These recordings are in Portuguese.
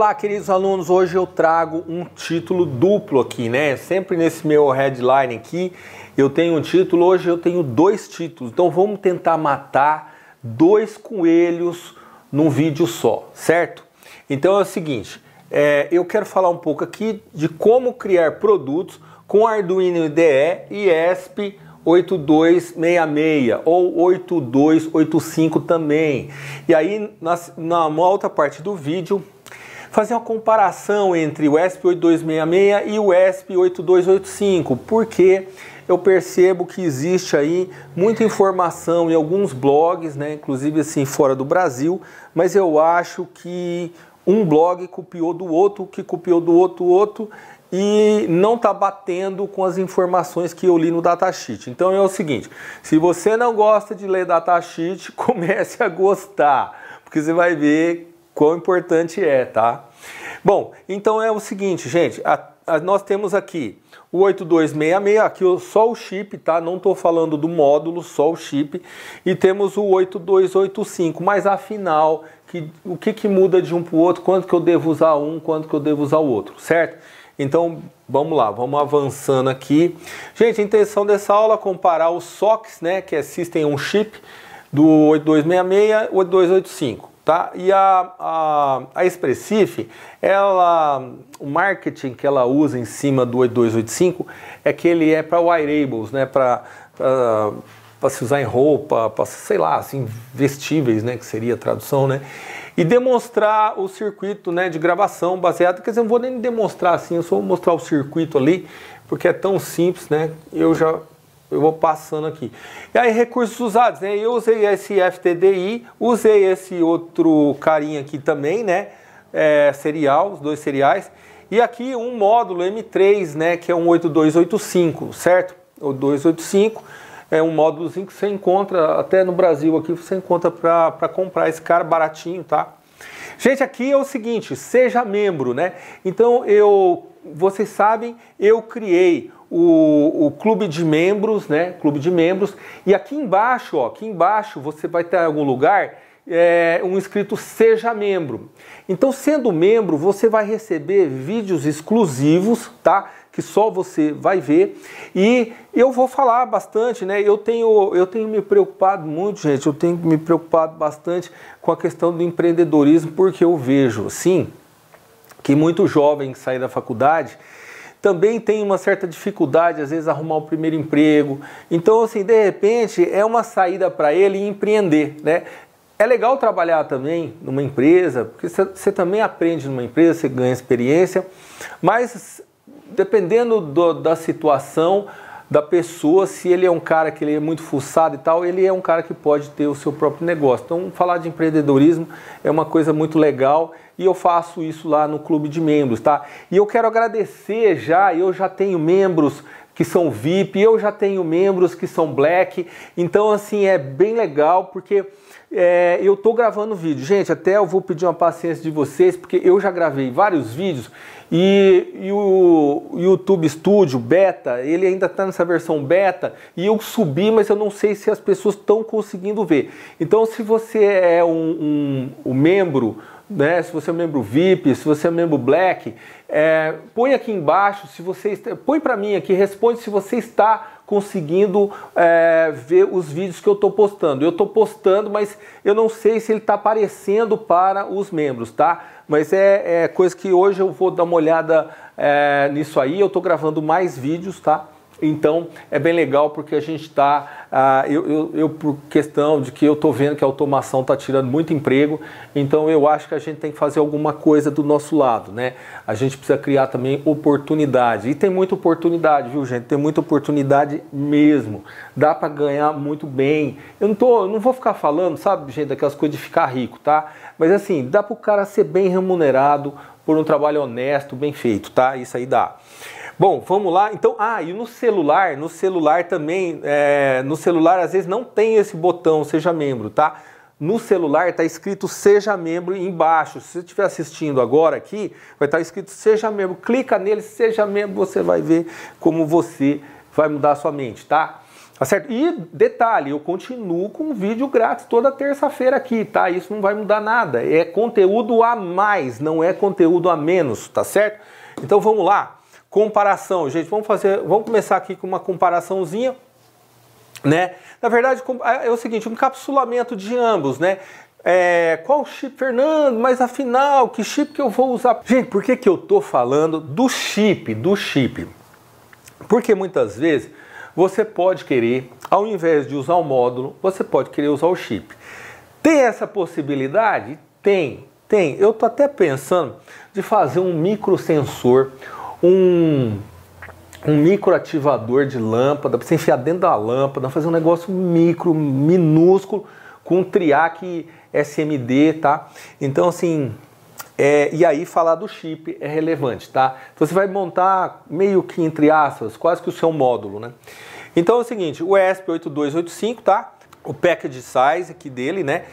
Olá, queridos alunos, hoje eu trago um título duplo aqui, né? Sempre nesse meu headline aqui, eu tenho um título, hoje eu tenho dois títulos. Então vamos tentar matar dois coelhos num vídeo só, certo? Então é o seguinte, eu quero falar um pouco aqui de como criar produtos com Arduino IDE e ESP8266 ou 8285 também. E aí, na outra parte do vídeo, fazer uma comparação entre o ESP8266 e o ESP8285, porque eu percebo que existe aí muita informação em alguns blogs, né, inclusive assim fora do Brasil, mas eu acho que um blog copiou do outro, que copiou do outro, e não está batendo com as informações que eu li no datasheet. Então é o seguinte, se você não gosta de ler datasheet, comece a gostar, porque você vai ver quão importante é, tá? Bom, então é o seguinte, gente, nós temos aqui o 8266, aqui só o chip, tá? Não estou falando do módulo, só o chip. E temos o 8285, mas afinal, o que muda de um para o outro? Quanto que eu devo usar um, quanto que eu devo usar o outro, certo? Então, vamos lá, vamos avançando aqui. Gente, a intenção dessa aula é comparar os SOCs, né, que é System on Chip, do 8266 e 8285. Tá? E a Espressif, o marketing que ela usa em cima do 8285 é que ele é para wearables, né? Para se usar em roupa, para, sei lá, assim, vestíveis, né? Que seria a tradução, né? E demonstrar o circuito, né, de gravação baseado, quer dizer, eu não vou nem demonstrar assim, eu só vou mostrar o circuito ali, porque é tão simples, né? Eu vou passando aqui. E aí, recursos usados, né? Eu usei esse FTDI, usei esse outro carinha aqui também, né? Serial, os dois seriais. E aqui um módulo M3, né? Que é um 8285, certo? O 285 é um módulozinho que você encontra, até no Brasil aqui, você encontra para comprar esse cara baratinho, tá? Gente, aqui é o seguinte, seja membro, né? Então, vocês sabem, eu criei o clube de membros, né? Clube de membros. E aqui embaixo, ó, aqui embaixo você vai ter em algum lugar um escrito Seja Membro. Então, sendo membro, você vai receber vídeos exclusivos, tá? Que só você vai ver. E eu vou falar bastante, né? Eu tenho me preocupado muito, gente. Eu tenho me preocupado bastante com a questão do empreendedorismo, porque eu vejo, sim, que muitos jovens que saem da faculdade também tem uma certa dificuldade, às vezes, arrumar o primeiro emprego. Então, assim, de repente, é uma saída para ele empreender, né? É legal trabalhar também numa empresa, porque você também aprende numa empresa, você ganha experiência, mas dependendo da situação da pessoa, se ele é um cara que ele é muito fuçado e tal, ele é um cara que pode ter o seu próprio negócio. Então, falar de empreendedorismo é uma coisa muito legal e eu faço isso lá no clube de membros, tá? E eu quero agradecer eu já tenho membros que são VIP, eu já tenho membros que são Black, então assim, é bem legal porque eu tô gravando vídeo. Gente, até eu vou pedir uma paciência de vocês, porque eu já gravei vários vídeos e o YouTube Studio Beta, ele ainda está nessa versão beta e eu subi, mas eu não sei se as pessoas estão conseguindo ver. Então, se você é um membro, né, se você é um membro VIP, se você é um membro Black, põe aqui embaixo, põe para mim aqui, responde se você está conseguindo ver os vídeos que eu estou postando. Eu estou postando, mas eu não sei se ele está aparecendo para os membros, tá? Mas é coisa que hoje eu vou dar uma olhada nisso aí. Eu estou gravando mais vídeos, tá? Então é bem legal porque a gente está, por questão de que eu estou vendo que a automação está tirando muito emprego, então eu acho que a gente tem que fazer alguma coisa do nosso lado, né? A gente precisa criar também oportunidade, e tem muita oportunidade, viu, gente? Tem muita oportunidade mesmo, dá para ganhar muito bem. Eu não vou ficar falando, sabe, gente, daquelas coisas de ficar rico, tá? Mas assim, dá para o cara ser bem remunerado por um trabalho honesto, bem feito, tá? Isso aí dá. Bom, vamos lá. Então, e no celular também, no celular às vezes não tem esse botão Seja Membro, tá? No celular está escrito Seja Membro embaixo. Se você estiver assistindo agora aqui, vai estar escrito Seja Membro. Clica nele, Seja Membro, você vai ver como você vai mudar a sua mente, tá? Tá certo? E detalhe, eu continuo com vídeo grátis toda terça-feira aqui, tá? Isso não vai mudar nada. É conteúdo a mais, não é conteúdo a menos, tá certo? Então vamos lá. Comparação, gente, vamos começar aqui com uma comparaçãozinha, né? Na verdade, é o seguinte, um encapsulamento de ambos, né? Qual chip, Fernando? Mas afinal, que chip que eu vou usar? Gente, por que eu tô falando do chip? Porque muitas vezes você pode querer, ao invés de usar o módulo, você pode querer usar o chip. Tem essa possibilidade? Tem. Eu tô até pensando de fazer um microsensor, um microativador de lâmpada, para você enfiar dentro da lâmpada, fazer um negócio minúsculo, com um triac SMD, tá? Então, assim, e aí falar do chip é relevante, tá? Então, você vai montar meio que, entre aspas, quase que o seu módulo, né? Então, é o seguinte, o ESP8285, tá? O package size aqui dele, né?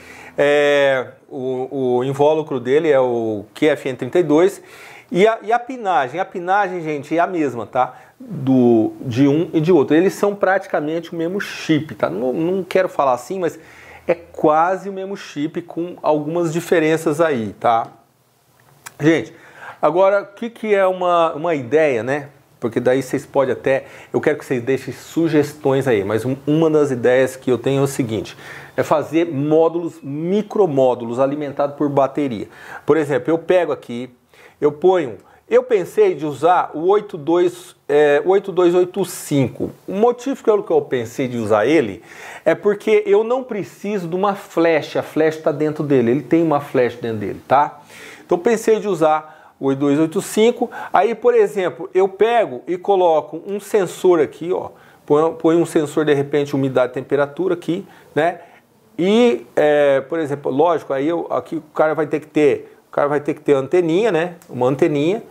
O invólucro dele é o QFN32. E a pinagem? A pinagem, gente, é a mesma, tá? De um e de outro. Eles são praticamente o mesmo chip, tá? Não quero falar assim, mas é quase o mesmo chip com algumas diferenças aí, tá? Gente, agora, o que é uma ideia, né? Porque daí vocês podem até... Eu quero que vocês deixem sugestões aí, mas uma das ideias que eu tenho é o seguinte, é fazer módulos, micromódulos alimentados por bateria. Por exemplo, eu pego aqui, eu pensei de usar o 8285. O motivo que eu pensei de usar ele é porque eu não preciso de uma flash. A flash está dentro dele, ele tem uma flash dentro dele, tá? Então pensei de usar o 8285. Aí, por exemplo, eu pego e coloco um sensor aqui, ó. Põe um sensor de repente umidade e temperatura aqui, né? E, por exemplo, lógico, aí aqui o cara vai ter que ter anteninha, né? Uma anteninha,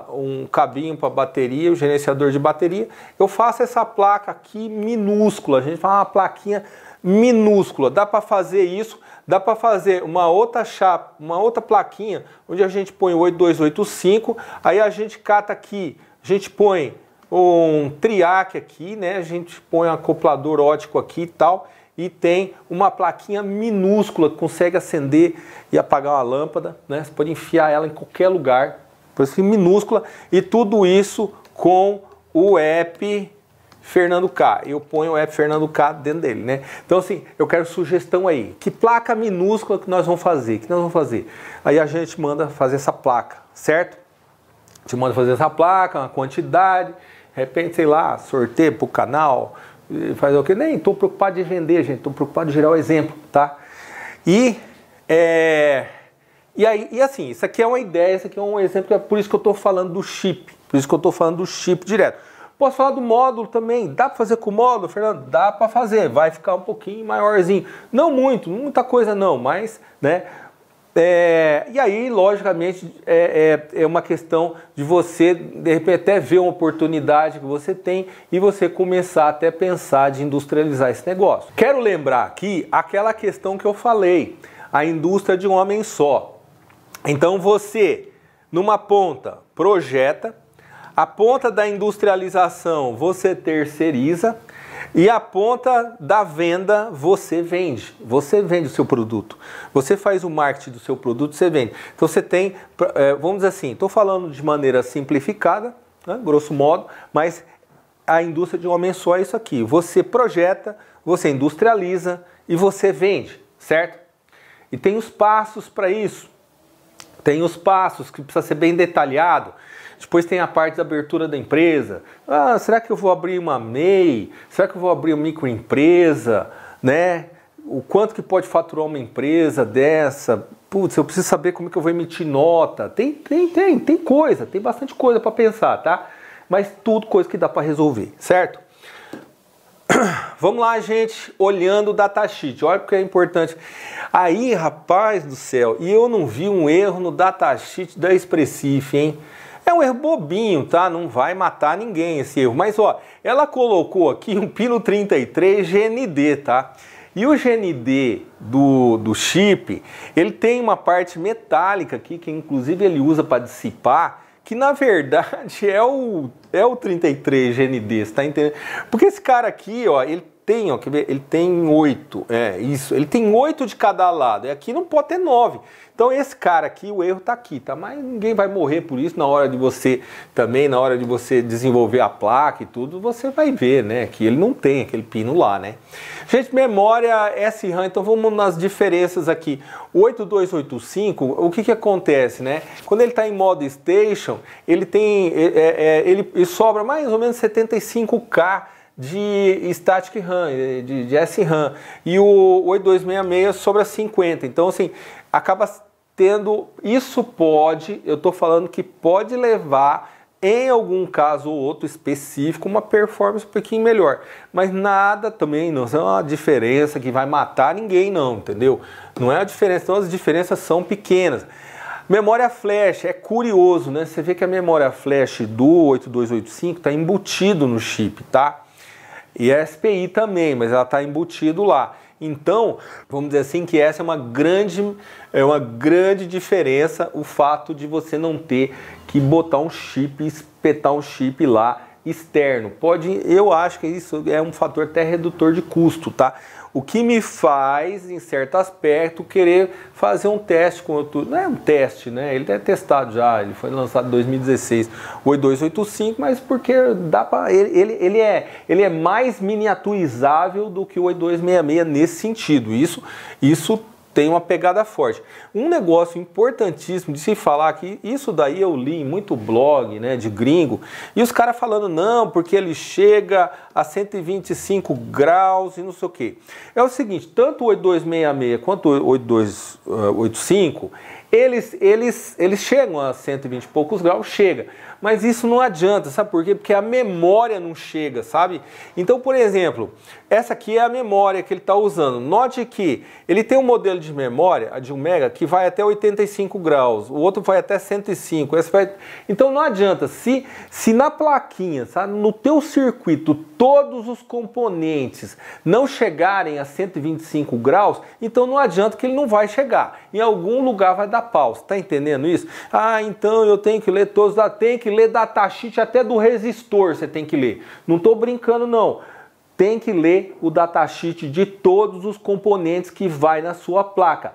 um cabinho para bateria, o gerenciador de bateria. Eu faço essa placa aqui minúscula, a gente fala uma plaquinha minúscula. Dá para fazer isso, dá para fazer uma outra chapa, uma outra plaquinha, onde a gente põe o 8285, aí a gente cata aqui, a gente põe um triac aqui, né? A gente põe um acoplador ótico aqui e tal. E tem uma plaquinha minúscula que consegue acender e apagar uma lâmpada, né? Você pode enfiar ela em qualquer lugar, por isso minúscula, e tudo isso com o app Fernando K. Eu ponho o app Fernando K dentro dele, né? Então, assim, eu quero sugestão aí. Que placa minúscula que nós vamos fazer? Aí a gente manda fazer essa placa, certo? A gente manda fazer essa placa, uma quantidade, de repente, sei lá, sorteio para o canal. Fazer o que? Nem estou preocupado de vender, gente. Estou preocupado de gerar o exemplo, tá? E assim, isso aqui é uma ideia, isso aqui é um exemplo, é por isso que eu estou falando do chip. Por isso que eu estou falando do chip direto. Posso falar do módulo também. Dá para fazer com o módulo, Fernando? Dá para fazer. Vai ficar um pouquinho maiorzinho. Não muita coisa não, mas, né? E aí, logicamente, é uma questão de você, de repente, até ver uma oportunidade que você tem e você começar até a pensar de industrializar esse negócio. Quero lembrar aqui aquela questão que eu falei, a indústria de um homem só. Então você, numa ponta, projeta, a ponta da industrialização você terceiriza, e a ponta da venda você vende o seu produto, você faz o marketing do seu produto, você vende. Então você tem, vamos dizer assim, estou falando de maneira simplificada, né, grosso modo, mas a indústria de um homem só é isso aqui, você projeta, você industrializa e você vende, certo? E tem os passos para isso, tem os passos que precisa ser bem detalhado. Depois tem a parte da abertura da empresa. Será que eu vou abrir uma MEI? Será que eu vou abrir uma microempresa? Né? O quanto que pode faturar uma empresa dessa? Putz, eu preciso saber como é que eu vou emitir nota. Tem coisa, tem bastante coisa para pensar, tá? Mas tudo coisa que dá para resolver, certo? Vamos lá, gente, olhando o datasheet. Olha porque é importante. Aí, rapaz do céu, e eu não vi um erro no datasheet da Expressif, hein? É um erro bobinho, tá? Não vai matar ninguém esse erro. Mas, ó, ela colocou aqui um pino 33 GND, tá? E o GND do chip, ele tem uma parte metálica aqui, que inclusive ele usa para dissipar, que na verdade é o 33 GND, você tá entendendo? Porque esse cara aqui, ó, ele tem, ó, quer ver? Ele tem 8, ele tem 8 de cada lado, e aqui não pode ter 9. Então esse cara aqui, o erro tá aqui, tá? Mas ninguém vai morrer por isso na hora de você, também na hora de você desenvolver a placa e tudo, você vai ver, né, que ele não tem aquele pino lá, né? Gente, memória SRAM, então vamos nas diferenças aqui. O 8285, o que acontece, né? Quando ele está em modo Station, ele tem, ele sobra mais ou menos 75K de Static RAM, de SRAM, e o 8266 sobra 50, então assim, acaba tendo, isso pode, eu estou falando que pode levar, em algum caso ou outro específico, uma performance um pouquinho melhor, mas nada também, não é uma diferença que vai matar ninguém não, entendeu? Não é a diferença, então as diferenças são pequenas. Memória flash, é curioso, né? Você vê que a memória flash do 8285 está embutido no chip, tá? E a SPI também, mas ela está embutido lá. Então, vamos dizer assim que essa é uma grande diferença, o fato de você não ter que botar um chip, espetar um chip lá externo. Eu acho que isso é um fator até redutor de custo, tá? O que me faz, em certo aspecto, querer fazer um teste com outro. Não é um teste, né? Ele é testado já, ele foi lançado em 2016, o 8285, mas porque dá para ele é mais miniaturizável do que o 8266 nesse sentido. Isso tem uma pegada forte. Um negócio importantíssimo de se falar que isso daí eu li em muito blog, né, de gringo, e os caras falando não, porque ele chega a 125 graus e não sei o que. É o seguinte, tanto o 8266 quanto o 8285, eles chegam a 120 e poucos graus, chega. Mas isso não adianta, sabe por quê? Porque a memória não chega, sabe? Então, por exemplo, essa aqui é a memória que ele está usando. Note que ele tem um modelo de memória, a de 1 mega, que vai até 85 graus, o outro vai até 105. Então não adianta, se na plaquinha, sabe, no teu circuito, todos os componentes não chegarem a 125 graus, então não adianta que ele não vai chegar. Em algum lugar vai dar pau, tá entendendo isso? Ah, então eu tenho que ler todos, tem que ler datasheet até do resistor, você tem que ler. Não estou brincando não. Tem que ler o datasheet de todos os componentes que vai na sua placa.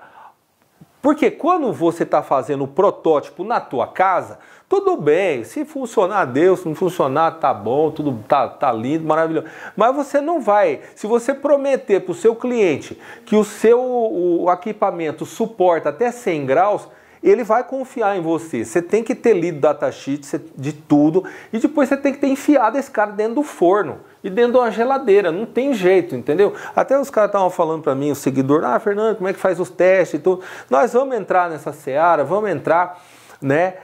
Porque quando você está fazendo o protótipo na tua casa, tudo bem, se funcionar, Deus, se não funcionar, tá bom, tudo tá lindo, maravilhoso. Mas você não vai, se você prometer para o seu cliente que o equipamento suporta até 100 graus, ele vai confiar em você. Você tem que ter lido datasheet de tudo e depois você tem que ter enfiado esse cara dentro do forno e dentro de uma geladeira. Não tem jeito, entendeu? Até os caras estavam falando para mim, o seguidor, Fernando, como é que faz os testes e tudo. Nós vamos entrar nessa seara, vamos entrar, né?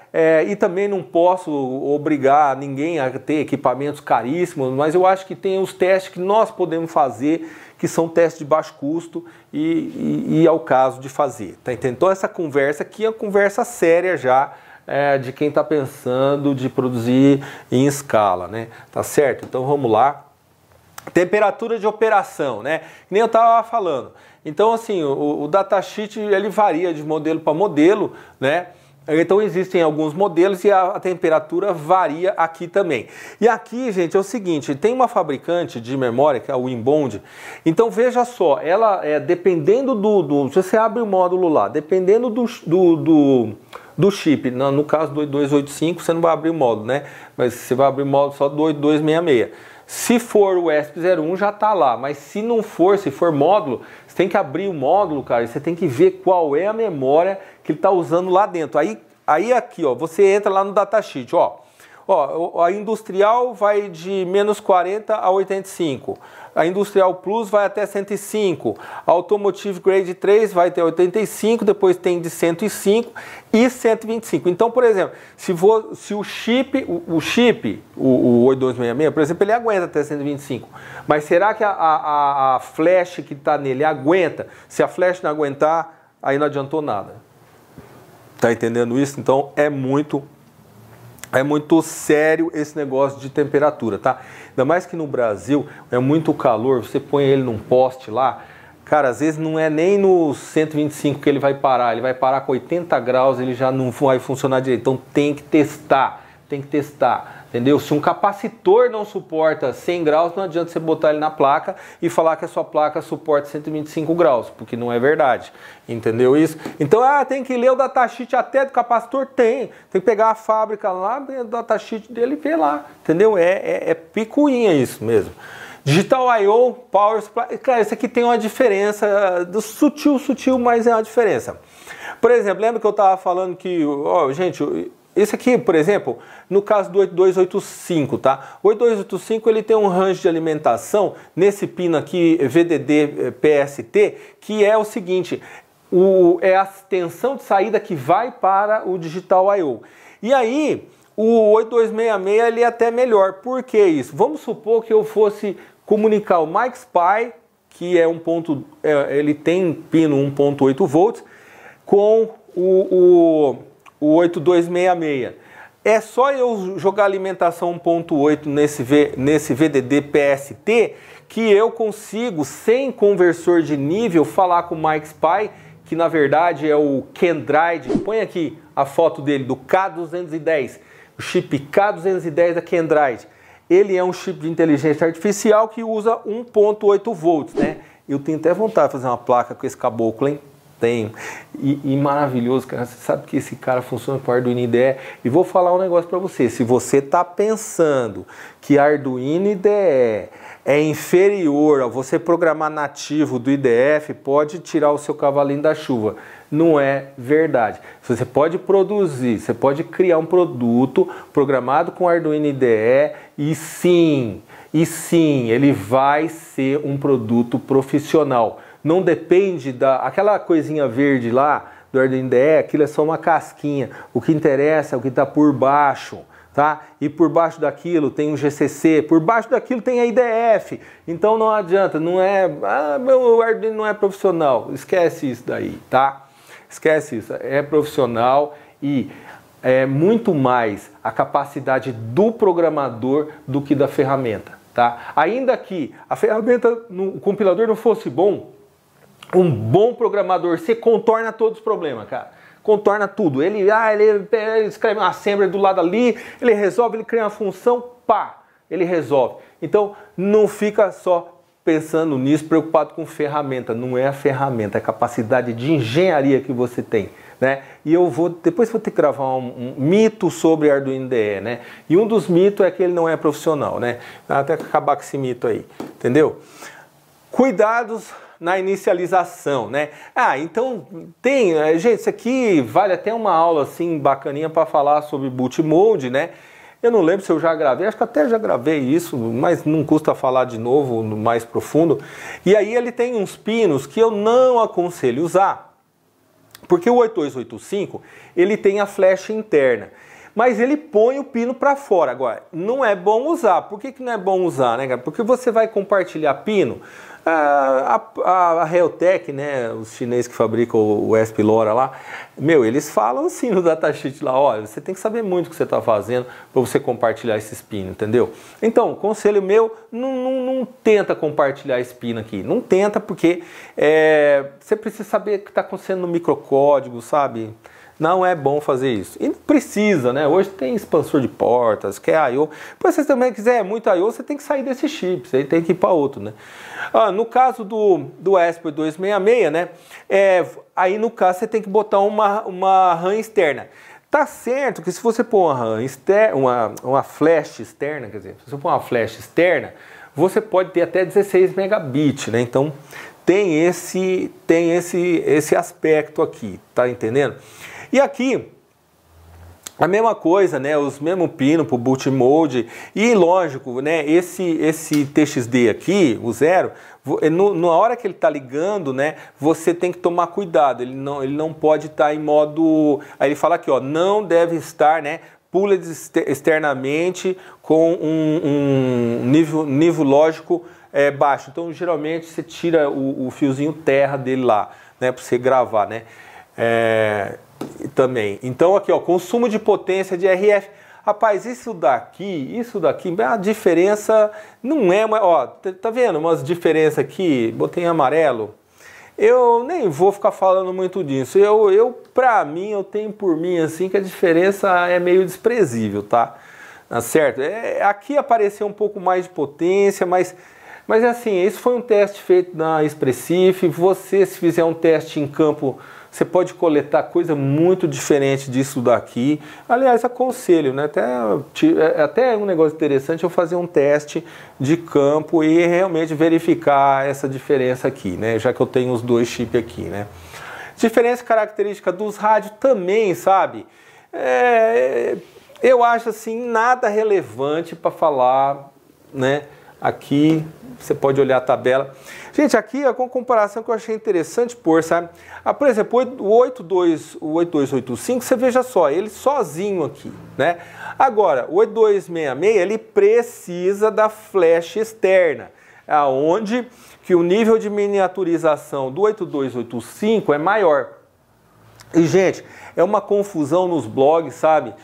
E também não posso obrigar ninguém a ter equipamentos caríssimos, mas eu acho que tem os testes que nós podemos fazer, que são testes de baixo custo e é o caso de fazer, tá entendendo? Então essa conversa aqui é uma conversa séria já, de quem está pensando de produzir em escala, né? Tá certo? Então vamos lá. Temperatura de operação, né? Nem eu estava falando. Então assim, o datasheet ele varia de modelo para modelo, né? Então existem alguns modelos e a temperatura varia aqui também. E aqui, gente, é o seguinte, tem uma fabricante de memória, que é a Winbond. Então veja só, ela dependendo se você abre o módulo lá, dependendo do chip, no caso do 8285 você não vai abrir o módulo, né? Mas você vai abrir o módulo só do 8266. Se for o ESP01 já está lá, mas se não for, se for módulo, você tem que abrir o módulo, cara, e você tem que ver qual é a memória que ele está usando lá dentro. Aí aqui, ó, você entra lá no datasheet, ó, a industrial vai de menos 40 a 85, a industrial plus vai até 105, a automotive grade 3 vai até 85, depois tem de 105 e 125. Então, por exemplo, se o chip, o 8266, por exemplo, ele aguenta até 125, mas será que a flash que está nele aguenta? Se a flash não aguentar, aí não adiantou nada. Tá entendendo isso? Então é muito sério esse negócio de temperatura, tá? Ainda mais que no Brasil é muito calor, você põe ele num poste lá, Cara, às vezes não é nem no 125 que ele vai parar, ele vai parar com 80 graus, ele já não vai funcionar direito. Então tem que testar, entendeu? Se um capacitor não suporta 100 graus, não adianta você botar ele na placa e falar que a sua placa suporta 125 graus, porque não é verdade, entendeu isso? Então, tem que ler o datasheet até do capacitor? Tem que pegar a fábrica lá, o datasheet dele e ver lá, entendeu? É picuinha isso mesmo. Digital I/O, Power Supply, cara, isso aqui tem uma diferença, sutil, mas é uma diferença. Por exemplo, lembra que eu estava falando que, gente, esse aqui, por exemplo, no caso do 8285, tá? O 8285 ele tem um range de alimentação nesse pino aqui, VDD PST, que é o seguinte, é a tensão de saída que vai para o Digital I/O. E aí, o 8266 ele é até melhor. Por que isso? Vamos supor que eu fosse comunicar o MySPI, que é ele tem pino 1.8 volts, com o 8266. É só eu jogar alimentação 1.8 nesse VDD PST que eu consigo, sem conversor de nível, falar com o MySPI, que na verdade é o Kendryde. Põe aqui a foto dele, do K210, o chip K210 da Kendryde. Ele é um chip de inteligência artificial que usa 1.8 volts, né? Eu tenho até vontade de fazer uma placa com esse caboclo, hein? Tenho. E maravilhoso, cara. Você sabe que esse cara funciona com Arduino IDE. E vou falar um negócio para você. Se você está pensando que Arduino IDE é inferior a você programar nativo do IDF, pode tirar o seu cavalinho da chuva. Não é verdade. Você pode produzir, você pode criar um produto programado com Arduino IDE e sim, ele vai ser um produto profissional. Não depende aquela coisinha verde lá do Arduino IDE, aquilo é só uma casquinha. O que interessa é o que está por baixo, tá? E por baixo daquilo tem um GCC, por baixo daquilo tem a IDF. Então não adianta, não é, meu Arduino não é profissional. Esquece isso daí, tá? Esquece isso, é profissional e é muito mais a capacidade do programador do que da ferramenta, tá? Ainda que a ferramenta, o compilador não fosse bom, um bom programador, você contorna todos os problemas, cara. Contorna tudo. Ele escreve uma assembly do lado ali, ele resolve, ele cria uma função, pá, ele resolve. Então, não fica só pensando nisso, preocupado com ferramenta. Não é a ferramenta, é a capacidade de engenharia que você tem, né? E depois vou ter que gravar um mito sobre Arduino IDE, né? E um dos mitos é que ele não é profissional, né? Até acabar com esse mito aí, entendeu? Cuidados na inicialização, né? Então gente, isso aqui vale até uma aula assim bacaninha para falar sobre boot mode, né? Eu não lembro se eu já gravei, acho que até já gravei isso, mas não custa falar de novo, mais profundo. E aí ele tem uns pinos que eu não aconselho usar, porque o 8285 ele tem a flash interna, mas ele põe o pino para fora. Agora, não é bom usar. Por que não é bom usar, né, cara? Porque você vai compartilhar pino. A Realtek, né, os chineses que fabricam o ESP LoRa lá, eles falam assim no datasheet lá, olha, você tem que saber muito o que você está fazendo para você compartilhar esses pinos, entendeu? Então, conselho meu, não tenta compartilhar esse pino aqui, não tenta porque você precisa saber o que está acontecendo no microcódigo, sabe? Não é bom fazer isso. E precisa, né? Hoje tem expansor de portas, que é I/O. Se você também quiser muito I/O, você tem que sair desse chip, você tem que ir para outro, né? No caso do ESP8266, né? Aí no caso você tem que botar uma RAM externa. Tá certo que se você pôr uma RAM externa, uma flash externa, quer dizer, se você pôr uma flash externa, você pode ter até 16 megabits, né? Então tem esse aspecto aqui, tá entendendo? E aqui, a mesma coisa, né? Os mesmos pinos para o boot mode. E lógico, né? Esse TXD aqui, o 0, na hora que ele está ligando, né? Você tem que tomar cuidado. Ele não pode estar em modo... Aí ele fala aqui, ó, não deve estar, né? Pula externamente com um nível lógico baixo. Então, geralmente, você tira o fiozinho terra dele lá, né? Para você gravar, né? Também. Então aqui, ó, consumo de potência de RF. Rapaz, isso daqui, a diferença não é uma, ó, tá vendo umas diferenças aqui, botei em amarelo. eu nem vou ficar falando muito disso. Pra mim, eu tenho por mim assim que a diferença é meio desprezível, tá? Tá certo? Aqui apareceu um pouco mais de potência, mas assim, esse foi um teste feito na Expressif. Você, se fizer um teste em campo, você pode coletar coisa muito diferente disso daqui. Aliás, aconselho, né? Até um negócio interessante eu fazer um teste de campo e realmente verificar essa diferença aqui, né? Já que eu tenho os dois chips aqui, né? Diferença característica dos rádios também, sabe? Eu acho assim, nada relevante para falar, né? Aqui, você pode olhar a tabela. Gente, aqui com a comparação que eu achei interessante pôr, sabe? Por exemplo, o 8285, você veja só, ele sozinho aqui, né? Agora, o 8266, ele precisa da flash externa, aonde que o nível de miniaturização do 8285 é maior. E, gente, é uma confusão nos blogs, sabe?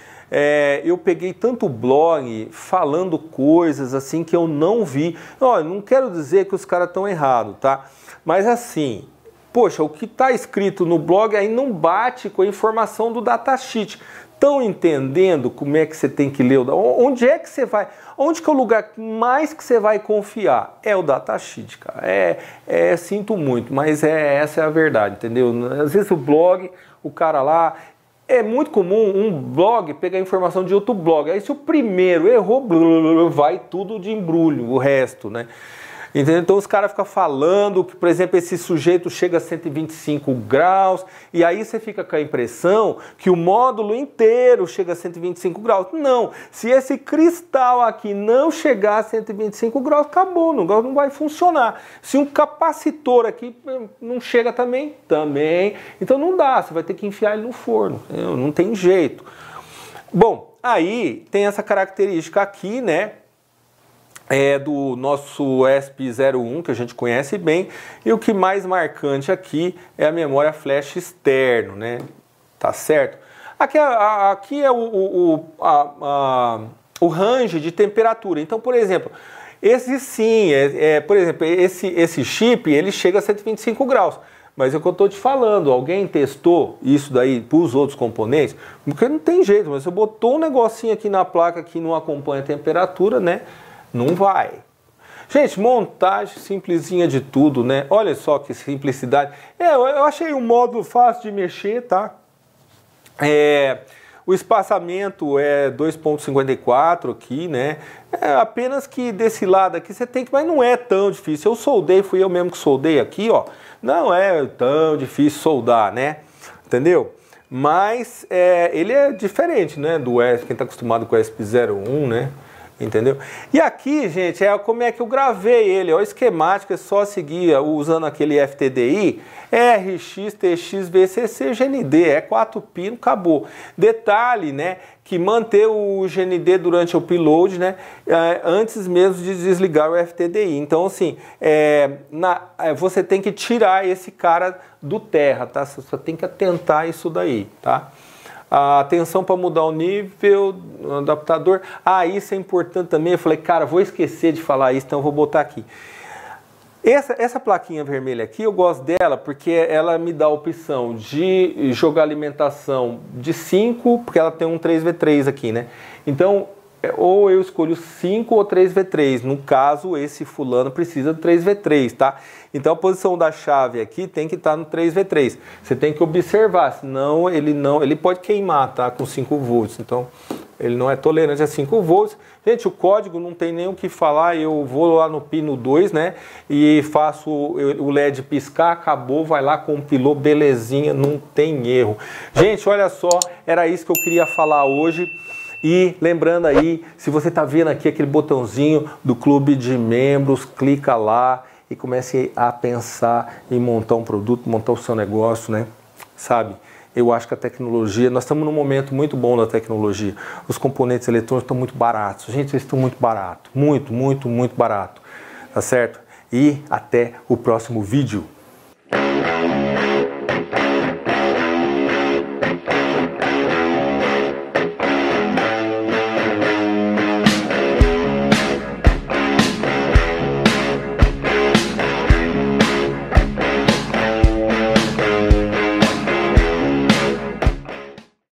Eu peguei tanto blog falando coisas assim que eu não vi. Olha, não quero dizer que os caras estão errados, tá? Mas assim, poxa, o que está escrito no blog aí não bate com a informação do datasheet. Estão entendendo como é que você tem que ler? Onde é que você vai? Onde que é o lugar mais que você vai confiar? É o datasheet, cara. Sinto muito, mas essa é a verdade, entendeu? Às vezes o blog, o cara lá... É muito comum um blog pegar informação de outro blog. Aí se o primeiro errou, vai tudo de embrulho, o resto, né? Entendeu? Então os caras ficam falando que, por exemplo, esse sujeito chega a 125 graus e aí você fica com a impressão que o módulo inteiro chega a 125 graus. Não, se esse cristal aqui não chegar a 125 graus, acabou, não vai funcionar. Se um capacitor aqui não chega também. Então não dá, você vai ter que enfiar ele no forno, não tem jeito. Bom, aí tem essa característica aqui, né? Do nosso ESP01, que a gente conhece bem, e o que mais marcante aqui é a memória flash externo, né? Tá certo? Aqui é o range de temperatura. Então, por exemplo, esse sim, por exemplo, esse chip, ele chega a 125 graus. Mas é o que eu estou te falando, alguém testou isso daí para os outros componentes? Porque não tem jeito, mas você botou um negocinho aqui na placa que não acompanha a temperatura, né? Não vai. Gente, montagem simplesinha de tudo, né? Olha só que simplicidade. Eu achei um módulo fácil de mexer, tá? O espaçamento é 2.54 aqui, né? Apenas que desse lado aqui você tem que... Mas não é tão difícil. Eu soldei, fui eu mesmo que soldei aqui, ó. Não é tão difícil soldar, né? Entendeu? Mas ele é diferente, né? Do ESP, quem está acostumado com o ESP01, né? Entendeu? E aqui, gente, como é que eu gravei ele. O esquemático é só seguir usando aquele FTDI, RX, TX, VCC, GND, é 4 pinos, acabou. Detalhe, né, que manter o GND durante o upload, né, antes mesmo de desligar o FTDI. Então, assim, você tem que tirar esse cara do terra, tá? Você só tem que atentar isso daí, tá? A atenção para mudar o nível do adaptador. Isso é importante também. Eu falei, cara, vou esquecer de falar isso, então eu vou botar aqui. Essa plaquinha vermelha aqui, eu gosto dela porque ela me dá a opção de jogar alimentação de 5, porque ela tem um 3V3 aqui, né? Então, ou eu escolho 5 ou 3V3. No caso, esse fulano precisa do 3V3, tá? Então a posição da chave aqui tem que estar no 3V3. Você tem que observar, senão ele pode queimar, tá? Com 5 volts. Então ele não é tolerante a 5 volts. Gente, o código não tem nem o que falar. Eu vou lá no pino 2, né? E faço o LED piscar, acabou, vai lá, compilou, belezinha, não tem erro. Gente, olha só, era isso que eu queria falar hoje. E lembrando aí, se você está vendo aqui aquele botãozinho do clube de membros, clica lá e comece a pensar em montar um produto, montar o seu negócio, né? Sabe? Eu acho que a tecnologia, nós estamos num momento muito bom da tecnologia. Os componentes eletrônicos estão muito baratos. Gente, eles estão muito baratos. Muito, muito, muito barato. Tá certo? E até o próximo vídeo.